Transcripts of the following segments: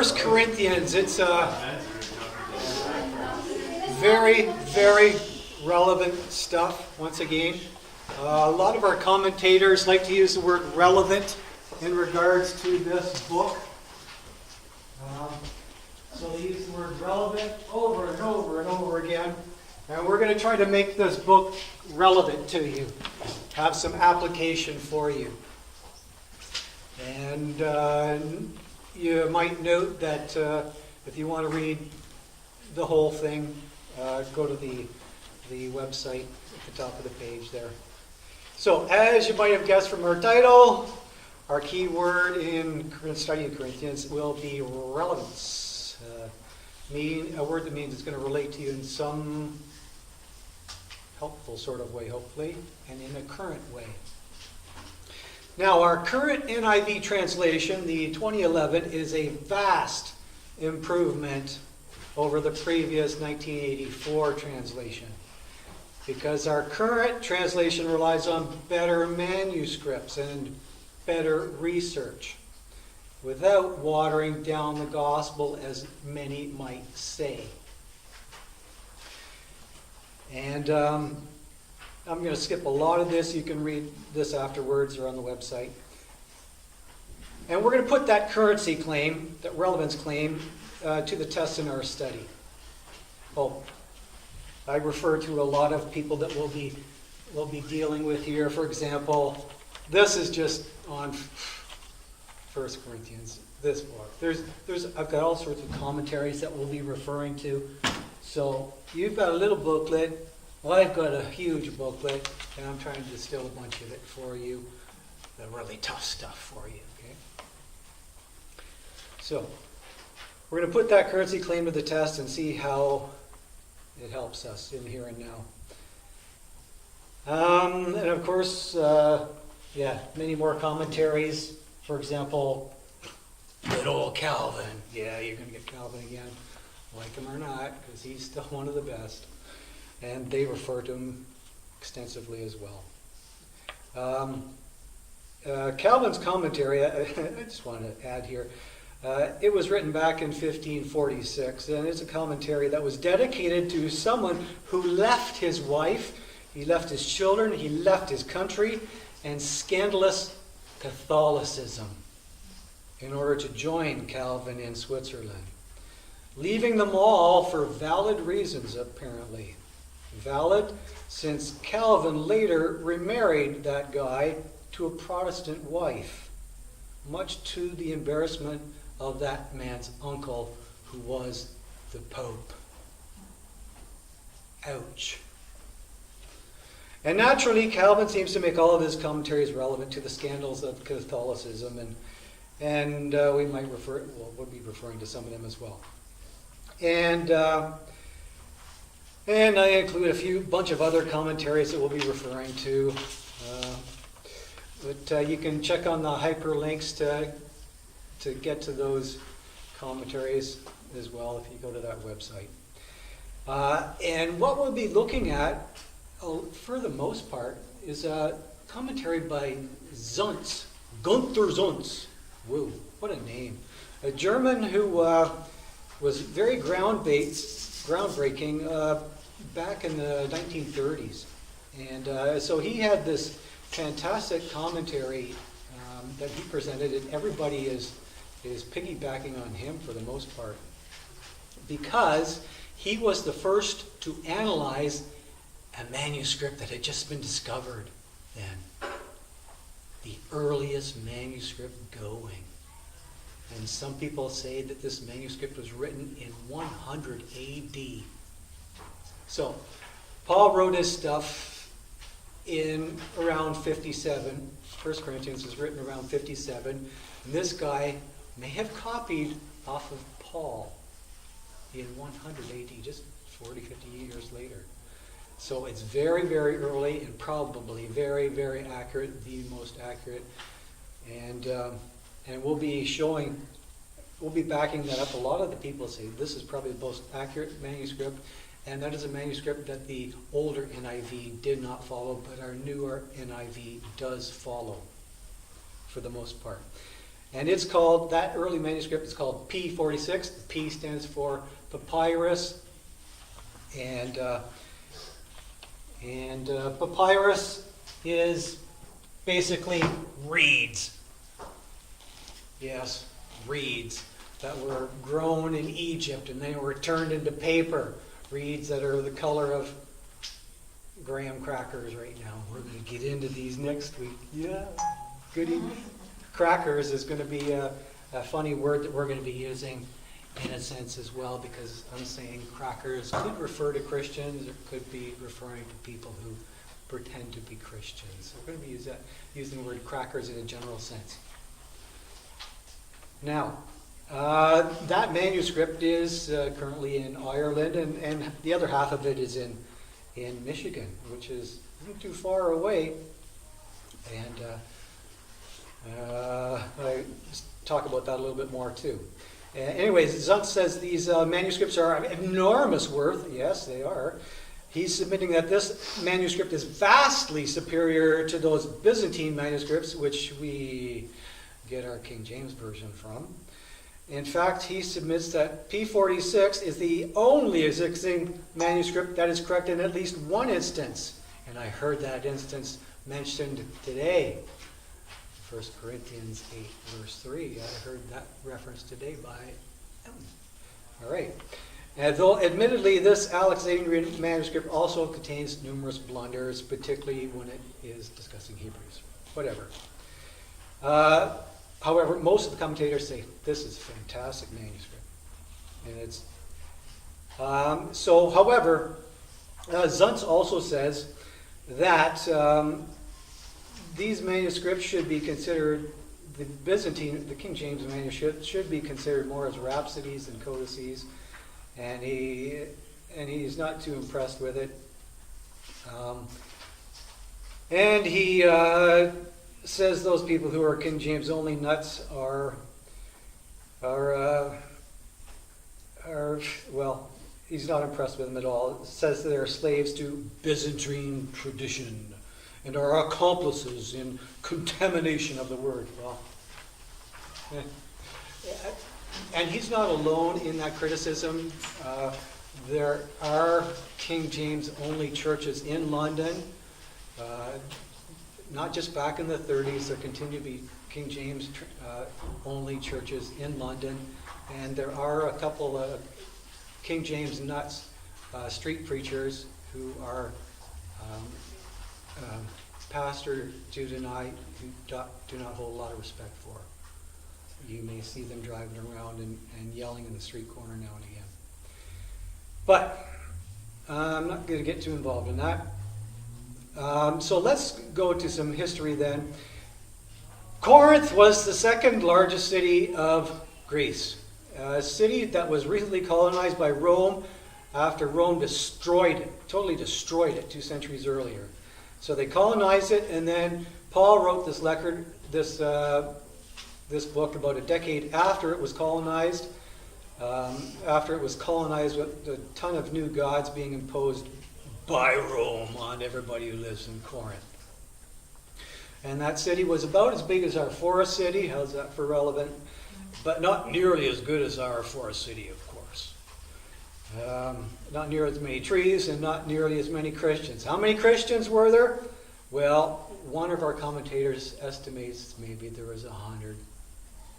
First Corinthians, it's very, very relevant stuff, once again. A lot of our commentators like to use the word relevant in regards to this book. So they use the word relevant over and over and over again. And we're going to try to make this book relevant to you. Have some application for you. And you might note that if you want to read the whole thing, go to the website at the top of the page there. So, as you might have guessed from our title, our key word in studying Corinthians will be relevance. A word that means it's going to relate to you in some helpful sort of way, hopefully, and in a current way. Now, our current NIV translation, the 2011, is a vast improvement over the previous 1984 translation, because our current translation relies on better manuscripts and better research, without watering down the gospel, as many might say. And I'm going to skip a lot of this. You can read this afterwards or on the website. And we're going to put that currency claim, that relevance claim, to the test in our study. Oh, I refer to a lot of people that we'll be dealing with here. For example, this is just on 1 Corinthians, this book. I've got all sorts of commentaries that we'll be referring to. So you've got a little booklet. Well, I've got a huge booklet, and I'm trying to distill a bunch of it for you. The really tough stuff for you, okay? So we're going to put that currency claim to the test and see how it helps us in here and now. And of course, many more commentaries. For example, good old Calvin. Yeah, you're going to get Calvin again, like him or not, because he's still one of the best. And they refer to him extensively as well. Calvin's commentary, I just want to add here, it was written back in 1546, and it's a commentary that was dedicated to someone who left his wife, he left his children, he left his country, and scandalous Catholicism in order to join Calvin in Switzerland. Leaving them all for valid reasons, apparently. Valid, since Calvin later remarried that guy to a Protestant wife, much to the embarrassment of that man's uncle, who was the Pope. Ouch. And naturally, Calvin seems to make all of his commentaries relevant to the scandals of Catholicism, and we might we'll be referring to some of them as well. And I include a bunch of other commentaries that we'll be referring to. But you can check on the hyperlinks to get to those commentaries as well if you go to that website. And what we'll be looking at, for the most part, is a commentary by Zuntz, Gunther Zuntz. Whoa, what a name. A German who was very groundbreaking back in the 1930s. And so he had this fantastic commentary that he presented, and everybody is piggybacking on him for the most part, because he was the first to analyze a manuscript that had just been discovered then. The earliest manuscript going. And some people say that this manuscript was written in 100 AD. So, Paul wrote his stuff in around 57. 1 Corinthians was written around 57. And this guy may have copied off of Paul in 100 AD, just 40, 50 years later. So it's very, very early and probably very, very accurate, the most accurate. And we'll be backing that up. A lot of the people say this is probably the most accurate manuscript, and that is a manuscript that the older NIV did not follow, but our newer NIV does follow for the most part. And it's called, that early manuscript is called P46. The P stands for papyrus. And papyrus is basically reeds. Yes, reeds that were grown in Egypt and they were turned into paper. Reeds that are the color of graham crackers right now. We're going to get into these next week. Yeah, goody. Crackers is going to be a funny word that we're going to be using in a sense as well, because I'm saying crackers could refer to Christians or could be referring to people who pretend to be Christians. We're going to be using the word crackers in a general sense. Now, that manuscript is currently in Ireland, and the other half of it is in Michigan, which isn't too far away. And I talk about that a little bit more too. Anyways, Zuntz says these manuscripts are of enormous worth. Yes, they are. He's submitting that this manuscript is vastly superior to those Byzantine manuscripts, which we get our King James Version from. In fact, he submits that P46 is the only existing manuscript that is correct in at least one instance. And I heard that instance mentioned today. 1 Corinthians 8, verse 3. I heard that reference today by Ellen. All right. And though admittedly this Alexandrian manuscript also contains numerous blunders, particularly when it is discussing Hebrews. Whatever. However, most of the commentators say this is a fantastic manuscript. And it's however, Zuntz also says that these manuscripts should be considered, the King James manuscript should be considered more as rhapsodies than codices, and he's not too impressed with it. And he says those people who are King James only nuts are well, he's not impressed with them at all. It says they're slaves to Byzantine tradition and are accomplices in contamination of the word. Well, and he's not alone in that criticism. There are King James only churches in London. Not just back in the 30s, there continue to be King James only churches in London. And there are a couple of King James nuts, street preachers who are Pastor Jude and I do not hold a lot of respect for. You may see them driving around and yelling in the street corner now and again. But I'm not going to get too involved in that. So let's go to some history then. Corinth was the second largest city of Greece. A city that was recently colonized by Rome after Rome totally destroyed it 2 centuries earlier. So they colonized it, and then Paul wrote this book about a decade after it was colonized. After it was colonized with a ton of new gods being imposed by Rome on everybody who lives in Corinth. And that city was about as big as our Forest City. How's that for relevant? But not nearly as good as our Forest City, of course. Not near as many trees and not nearly as many Christians. How many Christians were there? Well, one of our commentators estimates maybe there was 100.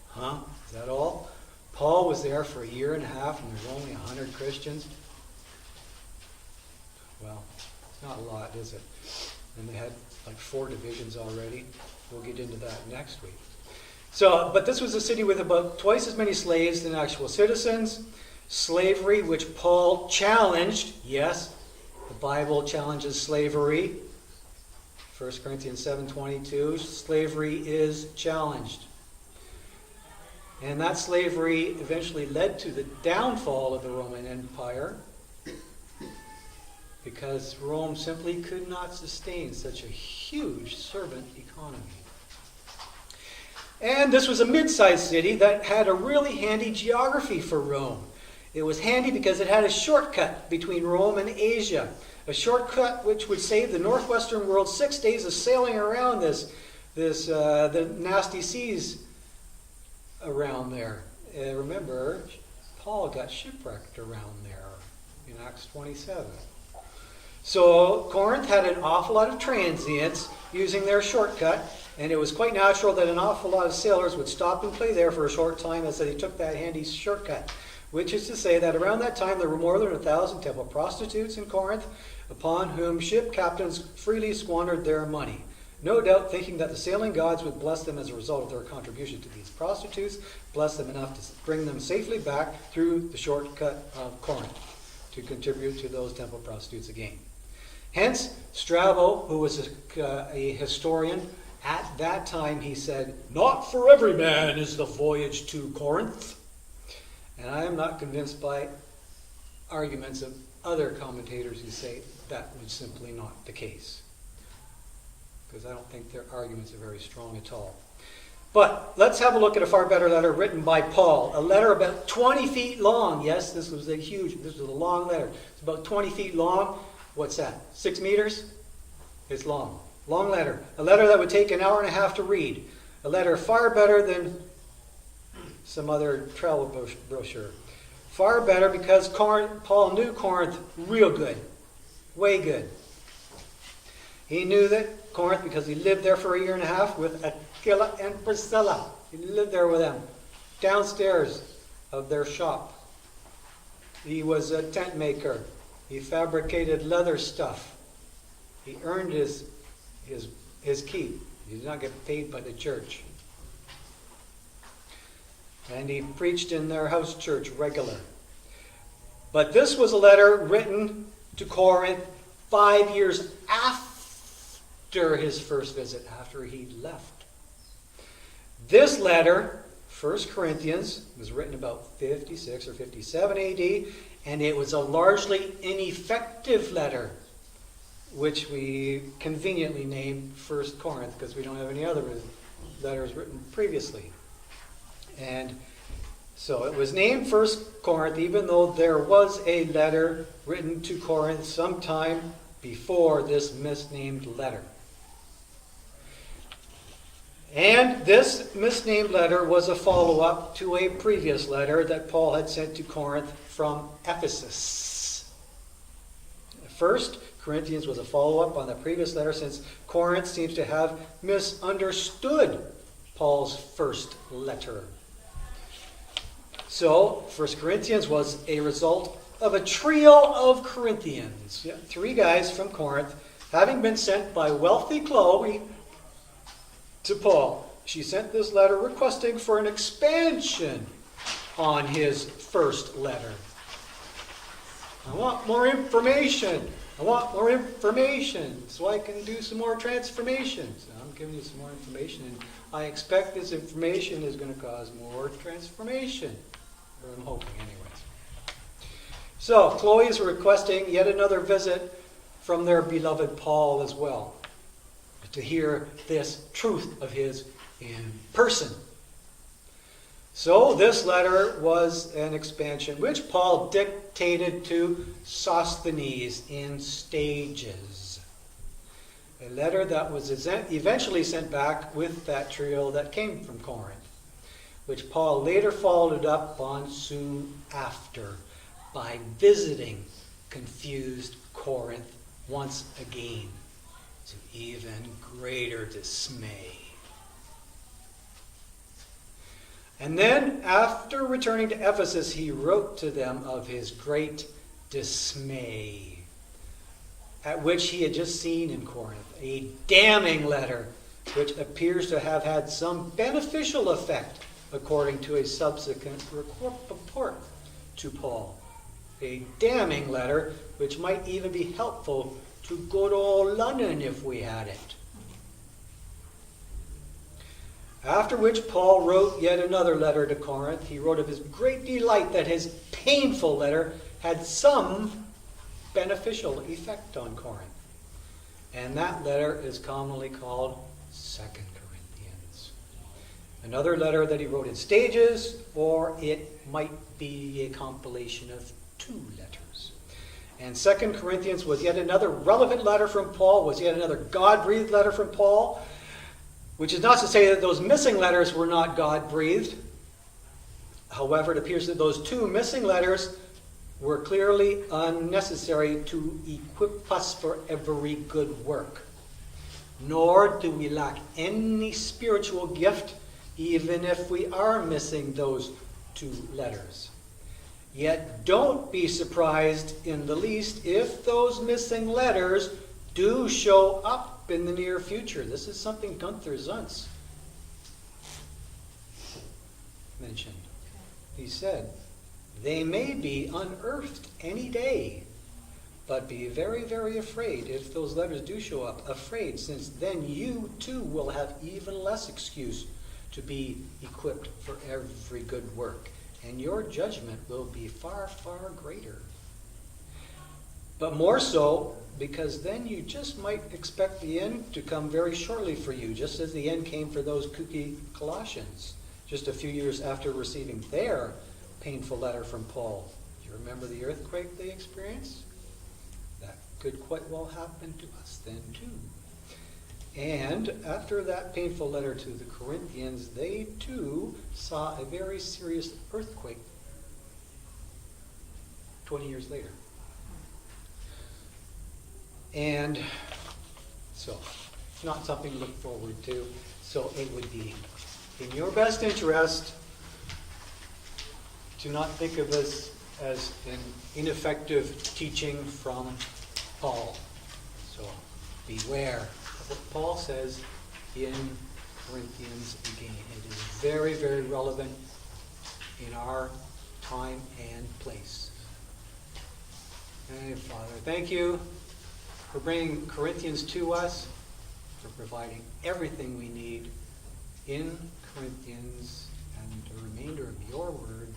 Huh? Is that all? Paul was there for a year and a half and there's only 100 Christians? Well, it's not a lot, is it? And they had like 4 divisions already. We'll get into that next week. But this was a city with about twice as many slaves than actual citizens. Slavery, which Paul challenged. Yes, the Bible challenges slavery. 1 Corinthians 7:22. Slavery is challenged. And that slavery eventually led to the downfall of the Roman Empire, because Rome simply could not sustain such a huge servant economy. And this was a mid-sized city that had a really handy geography for Rome. It was handy because it had a shortcut between Rome and Asia. A shortcut which would save the northwestern world 6 days of sailing around the nasty seas around there. Remember, Paul got shipwrecked around there in Acts 27. So Corinth had an awful lot of transients using their shortcut, and it was quite natural that an awful lot of sailors would stop and play there for a short time as they took that handy shortcut. Which is to say that around that time there were more than 1,000 temple prostitutes in Corinth, upon whom ship captains freely squandered their money. No doubt thinking that the sailing gods would bless them as a result of their contribution to these prostitutes, bless them enough to bring them safely back through the shortcut of Corinth to contribute to those temple prostitutes again. Hence, Strabo, who was a historian, at that time he said, "Not for every man is the voyage to Corinth." And I am not convinced by arguments of other commentators who say that was simply not the case. Because I don't think their arguments are very strong at all. But let's have a look at a far better letter written by Paul. A letter about 20 feet long. Yes, this was a long letter. It's about 20 feet long. What's that? 6 meters? It's long. Long letter. A letter that would take an hour and a half to read. A letter far better than some other travel brochure. Far better because Paul knew Corinth real good. Way good. He knew that Corinth because he lived there for a year and a half with Aquila and Priscilla. He lived there with them, downstairs of their shop. He was a tent maker. He fabricated leather stuff. He earned his keep. He did not get paid by the church. And he preached in their house church regular. But this was a letter written to Corinth 5 years after his first visit, after he left. This letter, 1 Corinthians, was written about 56 or 57 AD, and it was a largely ineffective letter, which we conveniently named 1 Corinth because we don't have any other letters written previously. And so it was named 1 Corinth, even though there was a letter written to Corinth sometime before this misnamed letter. And this misnamed letter was a follow-up to a previous letter that Paul had sent to Corinth from Ephesus. 1 Corinthians was a follow-up on the previous letter, since Corinth seems to have misunderstood Paul's first letter. So, 1 Corinthians was a result of a trio of Corinthians. 3 guys from Corinth, having been sent by wealthy Chloe to Paul. She sent this letter requesting for an expansion on his first letter. I want more information. I want more information so I can do some more transformations. I'm giving you some more information, and I expect this information is going to cause more transformation. Or I'm hoping, anyways. So, Chloe is requesting yet another visit from their beloved Paul as well, to hear this truth of his in person. So, this letter was an expansion which Paul dictated to Sosthenes in stages. A letter that was eventually sent back with that trio that came from Corinth, which Paul later followed up on soon after by visiting confused Corinth once again to even greater dismay. And then, after returning to Ephesus, he wrote to them of his great dismay at which he had just seen in Corinth, a damning letter which appears to have had some beneficial effect according to a subsequent report to Paul. A damning letter which might even be helpful to good old London if we had it. After which Paul wrote yet another letter to Corinth. He wrote of his great delight that his painful letter had some beneficial effect on Corinth. And that letter is commonly called 2 Corinthians. Another letter that he wrote in stages, or it might be a compilation of 2 letters. And 2 Corinthians was yet another relevant letter from Paul, was yet another God-breathed letter from Paul, which is not to say that those missing letters were not God-breathed. However, it appears that those 2 missing letters were clearly unnecessary to equip us for every good work. Nor do we lack any spiritual gift, even if we are missing those 2 letters. Yet don't be surprised in the least if those missing letters do show up in the near future. This is something Gunther Zuntz mentioned. He said, they may be unearthed any day, but be very, very afraid if those letters do show up. Afraid, since then you too will have even less excuse to be equipped for every good work, and your judgment will be far, far greater. But more so, because then you just might expect the end to come very shortly for you, just as the end came for those kooky Colossians, just a few years after receiving their painful letter from Paul. Do you remember the earthquake they experienced? That could quite well happen to us then too. And after that painful letter to the Corinthians, they too saw a very serious earthquake 20 years later. And so, not something to look forward to. So it would be in your best interest to not think of this as an ineffective teaching from Paul. So beware of what Paul says in Corinthians again. It is very, very relevant in our time and place. Hey, Father, thank you for bringing Corinthians to us, for providing everything we need in Corinthians and the remainder of your word.